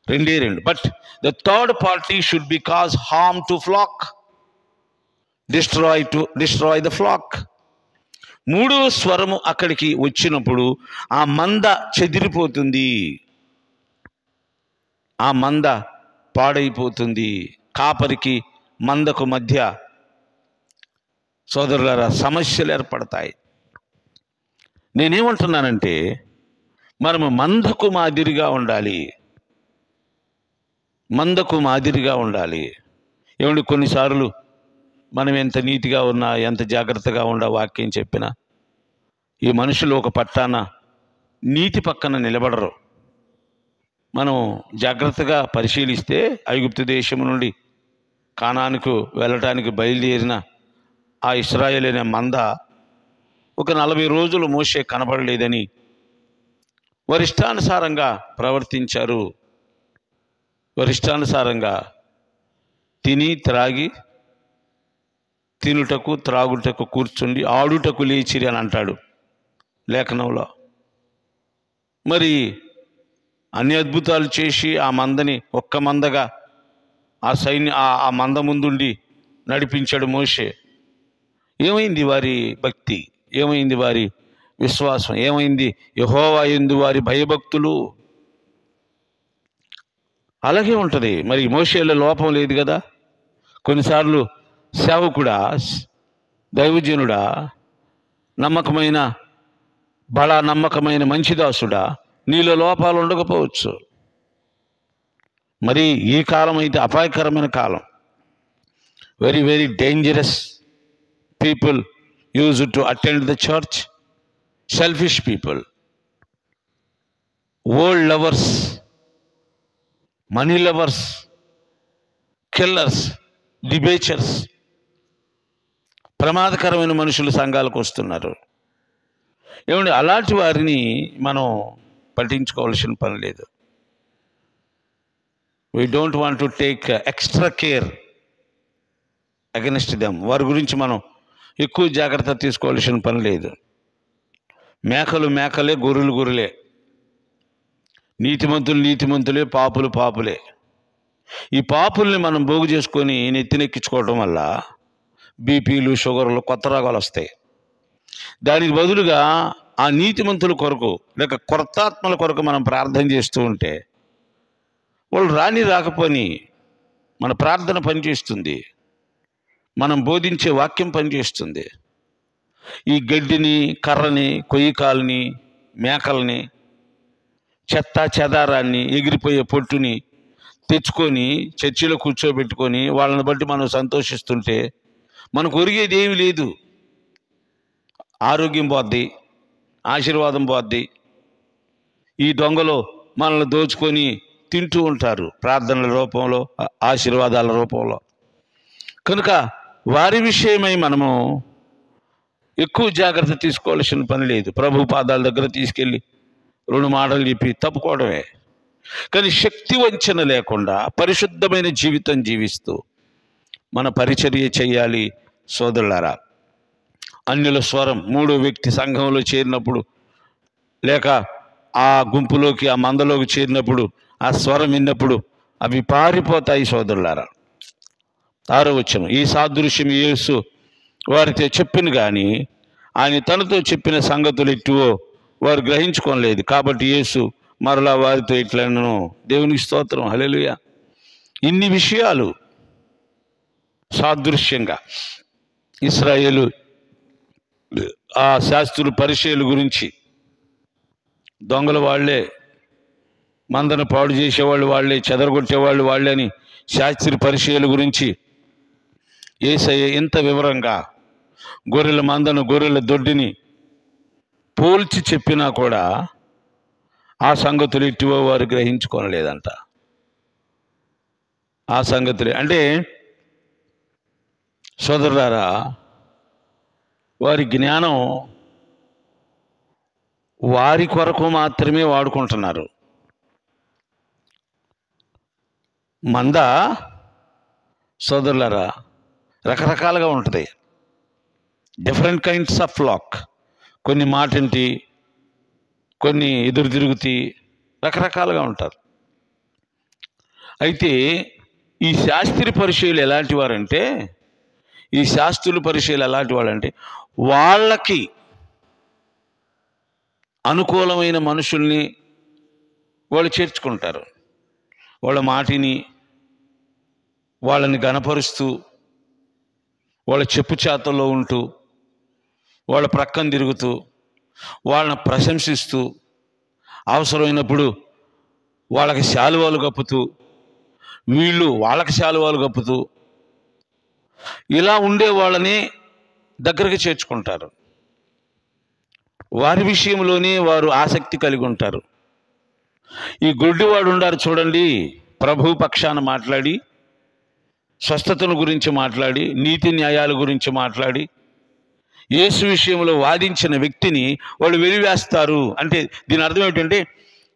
రెండే రెండు. But the third party should be cause harm to flock, destroy the flock. మూడో స్వరము అక్కడికి వచ్చినప్పుడు ఆ మంద చెదిరిపోతుంది, ఆ మంద పాడైపోతుంది. కాపరికి మందకు మధ్య సోదరులారా సమస్యలు ఏర్పడతాయి. నేనేమంటున్నానంటే మనము మందకు మాదిరిగా ఉండాలి, మందకు మాదిరిగా ఉండాలి. ఏమంటే కొన్నిసార్లు మనం ఎంత నీతిగా ఉన్నా, ఎంత జాగ్రత్తగా ఉండా వాక్యం చెప్పినా ఈ మనుషులు ఒక పట్టాన నీతి పక్కన నిలబడరు. మనం జాగ్రత్తగా పరిశీలిస్తే ఐగుప్తు దేశం నుండి కానానుకు వెళ్ళటానికి బయలుదేరిన ఆ ఇశ్రాయేలు అనే మంద ఒక 40 రోజులు మోషే కనపడలేదని వారిష్టానుసారంగా ప్రవర్తించారు. వారిష్టానుసారంగా తిని త్రాగి, తినుటకు త్రాగుటకు కూర్చుండి ఆడుటకు లేచిరి అని అంటాడు లేఖనంలో. మరి అన్ని అద్భుతాలు చేసి ఆ మందని ఒక్క మందగా ఆ మంద ముందుండి నడిపించాడు మోషే. ఏమైంది వారి భక్తి, ఏమైంది వారి విశ్వాసం, ఏమైంది యెహోవా యందు వారి భయభక్తులు? అలాగే ఉంటుంది. మరి మోషేలో లోపం లేదు కదా. కొన్నిసార్లు సేవకుడా, దైవజనుడా, నమ్మకమైన మంచిదాసుడా నీలో లోపాలు ఉండకపోవచ్చు. మరి ఈ కాలం అయితే అపాయకరమైన కాలం. Very very dangerous people use to attend the church. Selfish people, world lovers, money lovers, killers, debauchers, ప్రమాదకరమైన మనుషులు సంఘాలకు వస్తున్నారు. ఏమండి, అలాంటి వారిని మనం పట్టించుకోవాల్సిన పని లేదు. We don't want to take extra care against them. వారి గురించి మనం ఎక్కువ జాగ్రత్త తీసుకోవాల్సిన పని లేదు. మేకలు మేకలే, గొర్రెలు గొర్రెలే, నీతిమంతులు నీతిమంతులే, పాపులు పాపులే. ఈ పాపుల్ని మనం పోగు చేసుకొని నెత్తినెక్కించుకోవడం వల్ల బీపీలు, షుగర్లు, కొత్త రోగాలు వస్తాయి. దానికి బదులుగా ఆ నీతిమంతుల కొరకు లేక కొత్తాత్మల కొరకు మనం ప్రార్థన చేస్తూ ఉంటే వాళ్ళు రాకపోని మన ప్రార్థన పనిచేస్తుంది, మనం బోధించే వాక్యం పనిచేస్తుంది. ఈ గడ్డిని, కర్రని, కొయ్యకాలని, మేకల్ని, చెత్త చెదారాన్ని, ఎగిరిపోయే పొట్టుని తెచ్చుకొని చర్చిలో కూర్చోబెట్టుకొని వాళ్ళని బట్టి మనం సంతోషిస్తుంటే మనకు ఒరిగేది ఏమీ లేదు. ఆరోగ్యం పోద్ది, ఆశీర్వాదం పోద్ది. ఈ దొంగలు మనల్ని దోచుకొని తింటూ ఉంటారు ప్రార్థనల రూపంలో, ఆశీర్వాదాల రూపంలో. కనుక వారి విషయమై మనము ఎక్కువ జాగ్రత్త తీసుకోవాల్సిన పని లేదు. ప్రభు పాదాల దగ్గర తీసుకెళ్ళి 2 మాటలు చెప్పి తప్పుకోవడమే. కానీ శక్తి వంచన లేకుండా పరిశుద్ధమైన జీవితం జీవిస్తూ మన పరిచర్య చేయాలి. సోదరులారా, అన్యుల స్వరం, 3వ వ్యక్తి సంఘంలో చేరినప్పుడు లేక ఆ గుంపులోకి, ఆ మందలోకి చేరినప్పుడు ఆ స్వరం విన్నప్పుడు అవి పారిపోతాయి. సోదరులారా, 6వ వచనం, ఈ సాదృశ్యం యేసు వారితో చెప్పిన కానీ ఆయన తనతో చెప్పిన సంగతులు ఎట్టువో వారు గ్రహించుకోలేదు. కాబట్టి యేసు మరలా వారితో ఇట్లనను. దేవునికి స్తోత్రం, హల్లెలూయా. ఇన్ని విషయాలు సాదృశ్యంగా ఇశ్రాయేలు ఆ శాస్త్రులు, పరిచయుల గురించి, దొంగలు వాళ్ళే, మందను పాడు చేసేవాళ్ళు వాళ్ళే, చెదరగొట్టేవాళ్ళు వాళ్ళే అని శాస్త్రి పరిచయుల గురించి యేసయ్య ఇంత వివరంగా గొర్రెల మందను, గొర్రెల దొడ్డిని పోల్చి చెప్పినా కూడా ఆ సంగతులు ఇటువో వారు గ్రహించుకోనలేదంట. ఆ సంగతులే అంటే సోదరులారా, వారి జ్ఞానం వారి కొరకు మాత్రమే వాడుకుంటున్నారు. మంద సోదరులారా రకరకాలుగా ఉంటుంది. Different kinds of flock. కొన్ని మాటింటి, కొన్ని ఎదురు తిరుగుతి, రకరకాలుగా ఉంటారు. అయితే ఈ శాస్త్రి పరిచయులు ఎలాంటి వారంటే, ఈ శాస్త్రుల పరిచయులు ఎలాంటి వాళ్ళంటే వాళ్ళకి అనుకూలమైన మనుషుల్ని వాళ్ళు చేర్చుకుంటారు. వాళ్ళ మాటిని, వాళ్ళని గణపరుస్తూ, వాళ్ళ చెప్పు చేతల్లో ఉంటూ, వాళ్ళ ప్రక్కన తిరుగుతూ, వాళ్ళని ప్రశంసిస్తూ, అవసరమైనప్పుడు వాళ్ళకి శాలువాలు కప్పుతూ, వీళ్ళు వాళ్ళకి శాలువాలు కప్పుతూ, ఇలా ఉండే వాళ్ళని దగ్గరికి చేర్చుకుంటారు. వారి విషయంలోనే వారు ఆసక్తి కలిగి ఉంటారు. ఈ గుడ్డివాడు ఉండారు చూడండి, ప్రభు పక్షాన మాట్లాడి, స్వస్థతను గురించి మాట్లాడి, నీతి న్యాయాల గురించి మాట్లాడి, యేసు విషయంలో వాదించిన వ్యక్తిని వాళ్ళు వెలివేస్తారు. అంటే దీని అర్థం ఏమిటంటే,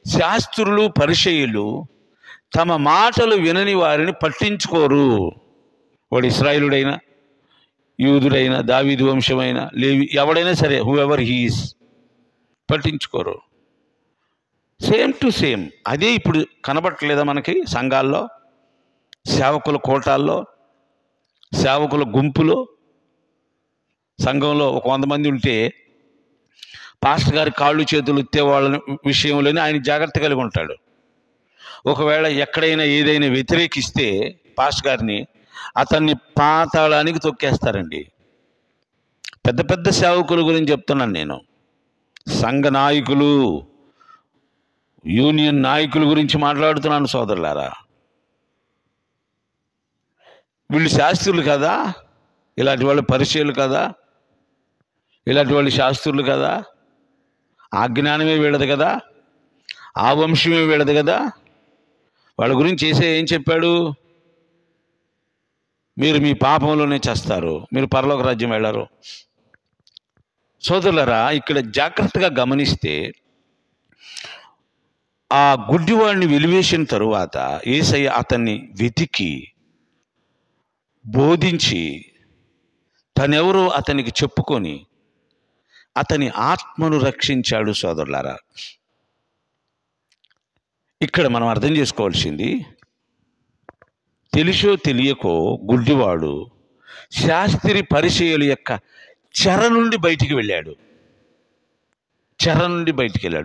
శాస్త్రులు, పరిచయులు తమ మాటలు వినని వారిని పట్టించుకోరు. వాడు ఇశ్రాయేలుడైనా, యూదుడైనా, దావీదు వంశమైనా, లేవి, ఎవడైనా సరే, హూ ఎవర్ హీఈస్, పట్టించుకోరు. సేమ్ టు సేమ్ అదే ఇప్పుడు కనబట్టలేదా మనకి సంఘాల్లో, సేవకుల కోటాల్లో, సేవకుల గుంపులో. సంఘంలో ఒక 100 మంది ఉంటే పాస్టర్ గారి కాళ్ళు చేతులు ఎత్తే వాళ్ళ విషయంలోనే ఆయన జాగ్రత్త కలిగి ఉంటాడు. ఒకవేళ ఎక్కడైనా ఏదైనా వ్యతిరేకిస్తే పాస్టర్ గారిని, అతన్ని పాతాళానికి తొక్కేస్తారండి. పెద్ద పెద్ద సేవకుల గురించి చెప్తున్నాను నేను. సంఘ నాయకులు, యూనియన్ నాయకుల గురించి మాట్లాడుతున్నాను సోదరులారా. వీళ్ళు శాస్త్రులు కదా, ఇలాంటి వాళ్ళు పరిచయాలు కదా, ఇలాంటి వాళ్ళు శాస్త్రులు కదా, ఆ జ్ఞానమే వీళ్ళది కదా, ఆ వంశమే వీళ్ళది కదా. వాళ్ళ గురించి ఏం చెప్పాడు? మీరు మీ పాపంలోనే చేస్తారు, మీరు పరలోక రాజ్యం వెళ్ళరు. సోదరులారా, ఇక్కడ జాగ్రత్తగా గమనిస్తే ఆ గుడ్డివాడిని వెలివేసిన తరువాత యేసయ్య అతన్ని వెతికి బోధించి తనెవరో అతనికి చెప్పుకొని అతని ఆత్మను రక్షించాడు. సోదరులారా, ఇక్కడ మనం అర్థం చేసుకోవాల్సింది, తెలిసో తెలియకో గుడ్డివాడు శాస్త్రి పరిచయుల యొక్క చెర నుండి బయటికి వెళ్ళాడు.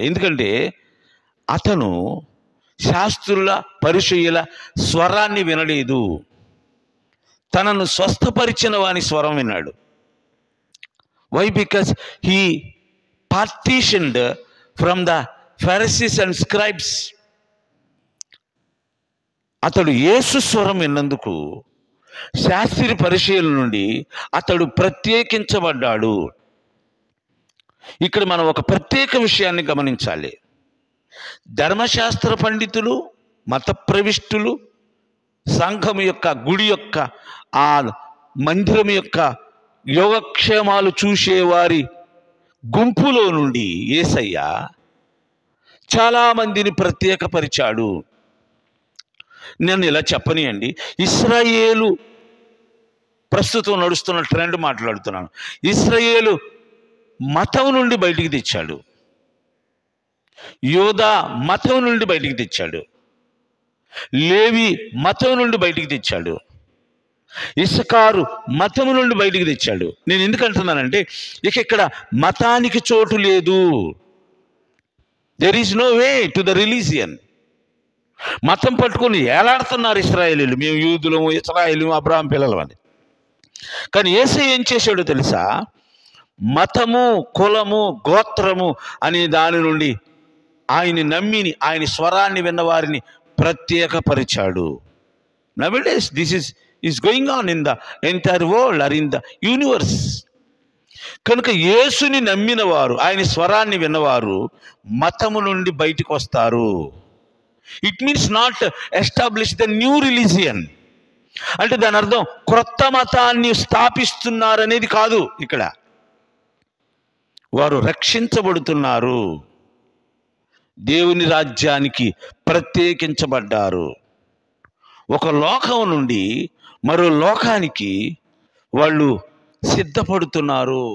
ఎందుకంటే అతను శాస్త్రుల పరిచయుల స్వరాన్ని వినలేదు, తనను స్వస్థపరిచిన వాని స్వరం విన్నాడు. Why? Because he partitioned from the Pharisees and scribes. అతడు యేసు స్వరం విన్నందుకు శాస్త్రి పరిచయుల నుండి అతడు ప్రత్యేకించబడ్డాడు. ఇక్కడ మనం ఒక ప్రత్యేక విషయాన్ని గమనించాలి. ధర్మశాస్త్ర పండితులు, మత ప్రవిష్టులు, సంఘం యొక్క, గుడి యొక్క, ఆ మందిరం యొక్క యోగక్షేమాలు చూసేవారి గుంపులో నుండి యేసయ్య చాలామందిని ప్రత్యేకపరిచాడు. నేను ఇలా చెప్పనియండి, ఇశ్రాయేలు ప్రస్తుతం నడుస్తున్న ట్రెండ్ మాట్లాడుతున్నాను. ఇశ్రాయేలు మతం నుండి బయటికి తెచ్చాడు, యోధా మతం నుండి బయటికి తెచ్చాడు, లేవి మతం నుండి బయటికి తెచ్చాడు, ఇస్సాకారు మతం నుండి బయటికి తెచ్చాడు. నేను ఎందుకు అంటున్నానంటే, ఇక్కడ మతానికి చోటు లేదు. There is no way to the religion. మతం పట్టుకొని ఏలాడుతున్నారు ఇశ్రాయేలీలు, మేము యూదులము, ఇశ్రాయేలు, అబ్రాహాం పిల్లలు అని. కానీ యేసయ్య ఏం చేశాడో తెలుసా? మతము, కులము, గోత్రము అనే దాని నుండి ఆయన్ని నమ్మిని, ఆయన స్వరాన్ని విన్నవారిని ప్రత్యేకపరిచాడు. Nowadays this is going on in the entire world or in the universe. కనుక యేసుని నమ్మిన వారు, ఆయన స్వరాన్ని విన్నవారు మతము నుండి బయటికి వస్తారు. It means not establish the new religion. అంటే దాని అర్థం క్రొత్త మతాన్ని స్థాపిస్తున్నారనేది కాదు. ఇక్కడ వారు రక్షించబడుతున్నారు, దేవుని రాజ్యానికి ప్రత్యేకించబడ్డారు. ఒక లోకం నుండి మరో లోకానికి వాళ్ళు సిద్ధపడుతున్నారు.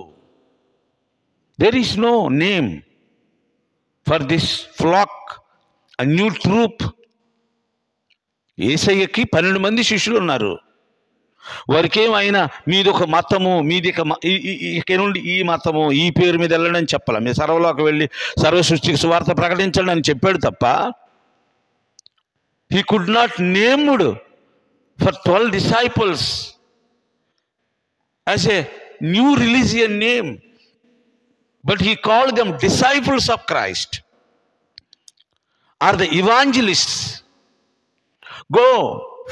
There is no name for this flock, a new troop. యేసయ్యకి 12 మంది శిష్యులు ఉన్నారు. వారికి ఏమైనా మీది ఒక మతము, మీది ఇక నుండి ఈ మతము, ఈ పేరు మీద వెళ్ళండి అని చెప్పాలి. మీరు సర్వలోకి వెళ్ళి సర్వ సృష్టికి సువార్త ప్రకటించండి అని చెప్పాడు తప్ప, he could not named for 12 disciples as a new religion name, but he called them disciples of Christ or the evangelists. Go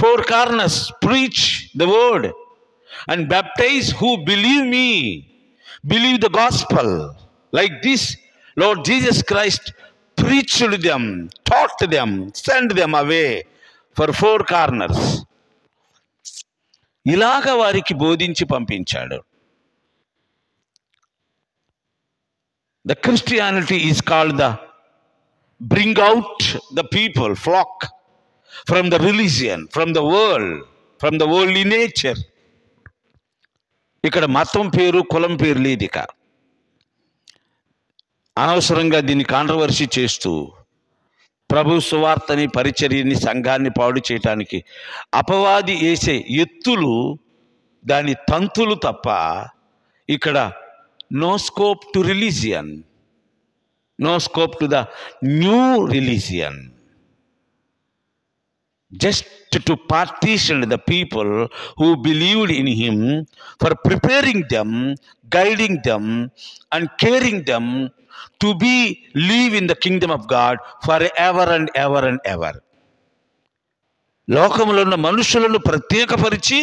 4 corners, preach the word and baptize who believe me, believe the gospel. Like this Lord Jesus Christ preached to them, taught them, sent them away for 4 corners. ఇలాగ వారికి బోధించి పంపించాడు. The Christianity is called the bring out the people, flock from the religion, from the world, from the worldly nature. ఇక్కడ మతం పేరు, కులం పేరు లేదు. ఇక అనవసరంగా దీన్ని కాంట్రవర్సీ చేస్తూ ప్రభు సువార్తని, పరిచర్యని, సంఘాన్ని పాడు చేయటానికి అపవాది వేసే ఎత్తులు, దాని తంతులు తప్ప ఇక్కడ no scope to religion, no scope to the new religion. just to partition the people who believed in him, for preparing them, guiding them, and caring them to be live in the kingdom of God forever and ever and ever. లోకములో ఉన్న మనుషులను ప్రత్యేకపరిచి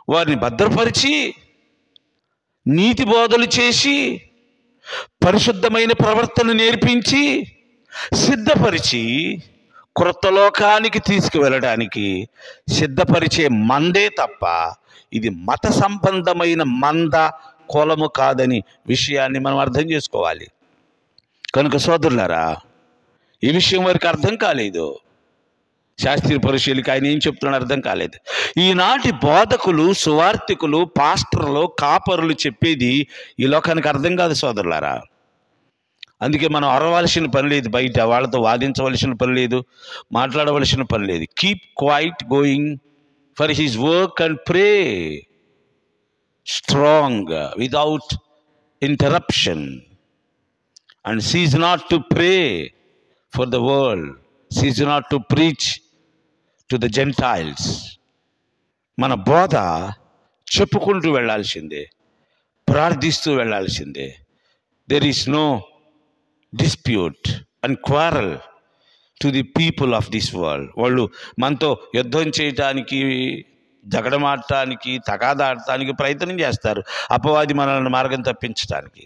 వారిని భద్రపరిచి నీతి బోధలు చేసి పరిశుద్ధమైన ప్రవర్తన నేర్పించి సిద్ధపరిచి క్రొత్త లోకానికి తీసుకువెళ్ళడానికి సిద్ధపరిచే మందే తప్ప ఇది మత సంబంధమైన మంద కులము కాదని విషయాన్ని మనం అర్థం చేసుకోవాలి. కనుక సోదరులారా, ఈ విషయం వారికి అర్థం కాలేదు. శాస్త్రీయ పరిశీలికి ఆయన ఏం చెప్తున్నాడు అర్థం కాలేదు. ఈనాటి బోధకులు, సువార్థికులు, పాస్టర్లు, కాపరులు చెప్పేది ఈ లోకానికి అర్థం కాదు సోదరులారా. అందుకే మనం అరవలసిన పని లేదు, బయట వాళ్ళతో వాదించవలసిన పని లేదు, మాట్లాడవలసిన పని లేదు. Keep quiet going for his work and pray strong without interruption. And cease not to pray for the world, cease not to preach to the gentiles. మన బోధ చెప్పుకుంటూ వెళ్ళాల్సిందే, ప్రార్థిస్తూ వెళ్ళాల్సిందే. There is no dispute and quarrel to the people of this world. వాళ్ళు మనతో యుద్ధం చేయటానికి, జగడమాడటానికి, తగాదాడటానికి ప్రయత్నం చేస్తారు. అపవాది మనల్ని మార్గం తప్పించడానికి.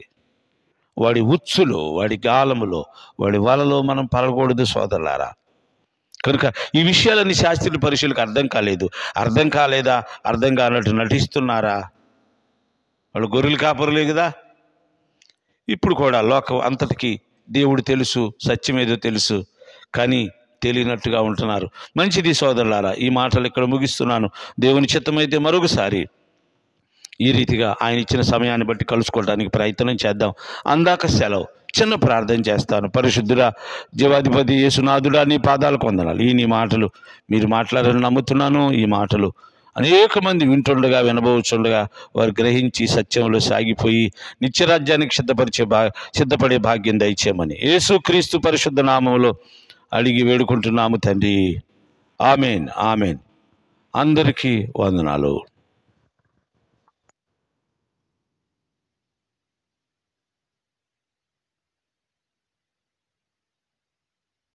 వాడి ఉచ్చులో, వాడి గాలములో, వాడి వలలో మనం పడకూడదు సోదరులారా. కనుక ఈ విషయాలన్నీ శాస్త్రీయ పరిశీలకు అర్థం కాలేదు. అర్థం కాలేదా? అర్థం కానట్టు నటిస్తున్నారా? వాళ్ళు గొర్రెలు కాపరులే కదా. ఇప్పుడు కూడా లోకం అంతటికి దేవుడు తెలుసు, సత్యమేదో తెలుసు, కానీ తెలియనట్టుగా ఉంటున్నారు. మంచిది సోదరులారా, ఈ మాటలు ఇక్కడ ముగిస్తున్నాను. దేవుని చిత్తమైతే మరొకసారి ఈ రీతిగా ఆయన ఇచ్చిన సమయాన్ని బట్టి కలుసుకోవడానికి ప్రయత్నం చేద్దాం. అందాక సెలవు. చిన్న ప్రార్థన చేస్తాను. పరిశుద్ధుడా, జీవాధిపతి యేసునాథుడా, నీ పాదాలకు వందనాలు. నీ మాటలు మీరు మాట్లాడాలని నమ్ముతున్నాను. ఈ మాటలు అనేక మంది వింటుండగా, వినబోచుండగా వారు గ్రహించి సత్యంలో సాగిపోయి నిత్యరాజ్యానికి సిద్ధపడే భాగ్యం దయచేయమని యేసుక్రీస్తు పరిశుద్ధ నామములో అడిగి వేడుకుంటున్నాము తండ్రి. Amen, amen. అందరికీ వందనాలు.